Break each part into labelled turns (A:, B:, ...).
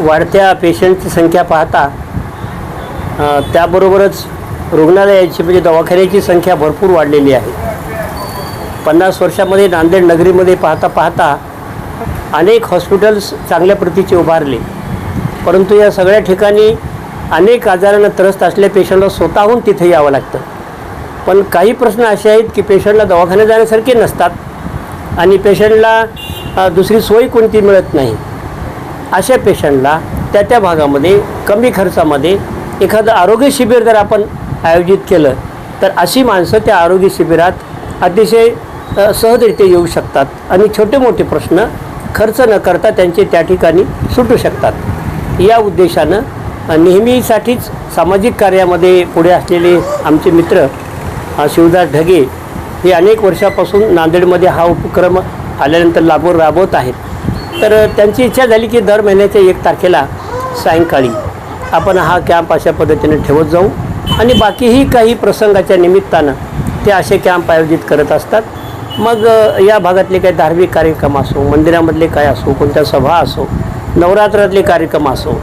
A: वाढत्या पेशंटची संख्या पाहता त्याबरोबरच रुग्णालयाची म्हणजे दवाखान्याची संख्या भरपूर वाढलेली आहे. 50 वर्षामध्ये नांदेड नगरीमध्ये पाहता अनेक हॉस्पिटल्स चांगल्या प्रतीचे उभारले, परंतु या सगळ्या ठिकाणी अनेक आजारानं त्रस्त असलेल्या पेशंटला स्वतःहून तिथे यावं लागतं. पण काही प्रश्न असे आहेत की पेशंटला दवाखान्यात जाण्यासारखे नसतात आणि पेशंटला दुसरी सोय कोणती मिळत नाही. अशा पेशंटला त्या भागामध्ये कमी खर्चामध्ये एखादं आरोग्य शिबिर जर आपण आयोजित केलं तर अशी माणसं त्या आरोग्य शिबिरात अतिशय सहजरित्या येऊ शकतात आणि छोटे मोठे प्रश्न खर्च न करता त्यांचे त्या ठिकाणी सुटू शकतात. या उद्देशानं नेहमीसाठीच सामाजिक कार्यामध्ये पुढे असलेले आमचे मित्र शिवदास ढगे हे अनेक वर्षापासून नांदेडमध्ये हा उपक्रम आल्यानंतर राबवत आहेत. तर त्यांची इच्छा झाली की दर महिन्याच्या 1 तारखेला सायंकाळी आपण हा कॅम्प अशा पद्धतीने ठेवत जाऊ आणि बाकीही काही प्रसंगाच्या निमित्तानं ते असे कॅम्प आयोजित करत असतात. मग या भागातले काही धार्मिक कार्यक्रम असो, मंदिरामधले काय असो, कोणत्या सभा असो, नवरात्रातले कार्यक्रम असो,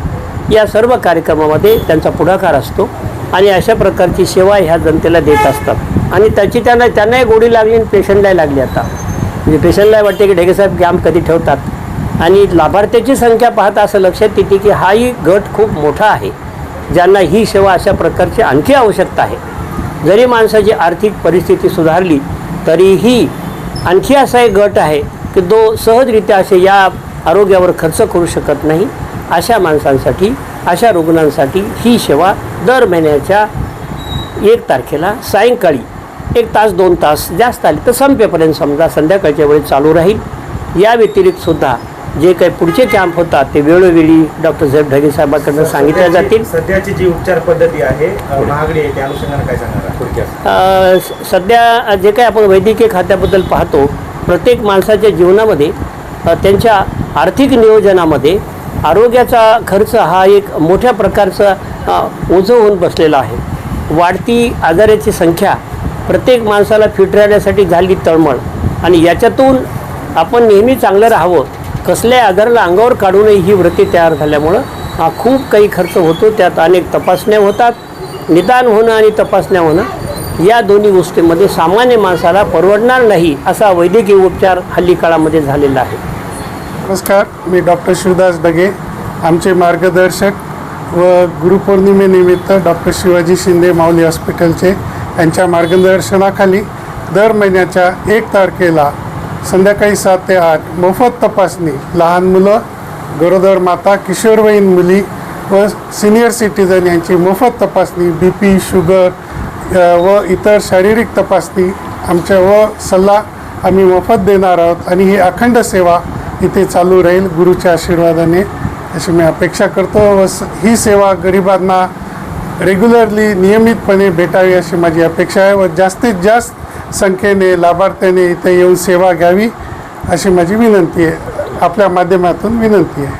A: या सर्व कार्यक्रमामध्ये त्यांचा पुढाकार असतो आणि अशा प्रकारची सेवा ह्या जनतेला देत असतात आणि त्याची त्यांनाही गोडी लागली आणि पेशंटलाही लागली. आता म्हणजे पेशंटलाही वाटते की ढेगेसाहेब कॅम्प कधी ठेवतात आणि लाभार्थ्याची संख्या पाहता असं लक्षात येते की हाही गट खूप मोठा आहे ज्यांना ही सेवा अशा प्रकारची आणखी आवश्यकता आहे. जरी माणसाची आर्थिक परिस्थिती सुधारली तरीही आणखी असा एक गट आहे की जो सहजरित्या असे या आरोग्यावर खर्च करू शकत नाही. अशा माणसांसाठी, अशा रुग्णांसाठी ही सेवा दर महिन्याच्या 1 तारखेला सायंकाळी 1 तास 2 तास जास्त आले तर संपेपर्यंत समजा संध्याकाळच्या वेळी चालू राहील. या व्यतिरिक्तसुद्धा जे काही पुढचे कॅम्प होतात ते वेळोवेळी डॉक्टर साहेब ढगे साहेबांकडून सांगितल्या जातील.
B: सध्याची जी उपचार पद्धती आहे महागडी आहे त्या अनुषंगाने काय सांगणार थोडक्यात?
A: सध्या जे काही आपण वैद्यकीय खात्याबद्दल पाहतो, प्रत्येक माणसाच्या जीवनामध्ये त्यांच्या आर्थिक नियोजनामध्ये आरोग्याचा खर्च हा एक मोठ्या प्रकारचा ओझं होऊन बसलेला आहे. वाढती आजाराची संख्या प्रत्येक माणसाला फिट राहण्यासाठी झाली तळमळ आणि याच्यातून आपण नेहमी चांगलं राहावं, कसल्याही आजाराला अंगावर काढू नये ही वृत्ती तयार झाल्यामुळं खूप काही खर्च होतो. त्यात अनेक तपासण्या होतात. निदान होणं आणि तपासण्या होणं या दोन्ही गोष्टींमध्ये सामान्य माणसाला परवडणार नाही असा वैद्यकीय उपचार हल्ली काळामध्ये झालेला आहे.
C: नमस्कार, मी डॉक्टर शिवदास ढगे, आमचे मार्गदर्शक व गुरुपौर्णिमेनिमित्त डॉक्टर शिवाजी शिंदे माऊली हॉस्पिटलचे यांच्या मार्गदर्शनाखाली दर महिन्याच्या 1 तारखेला संध्याकाळी 7 ते 8 मोफत तपासणी, लहान मुलं, गरोदर माता, किशोरवयीन मुली व सिनियर सिटीजन यांची मोफत तपासणी, BP, शुगर व इतर शारीरिक तपासणी आमच्या व सल्ला आम्ही मोफत देणार आहोत आणि ही अखंड सेवा इथे चालू राहील गुरुच्या आशीर्वादाने अशी मी अपेक्षा करतो व ही सेवा गरिबांना रेग्युलरली नियमितपणे भेटावी अशी माझी अपेक्षा आहे व जास्तीत जास्त संख्येने लाभार्थ्याने इथे येऊन सेवा घ्यावी अशी माझी विनंती आहे, आपल्या माध्यमातून विनंती आहे.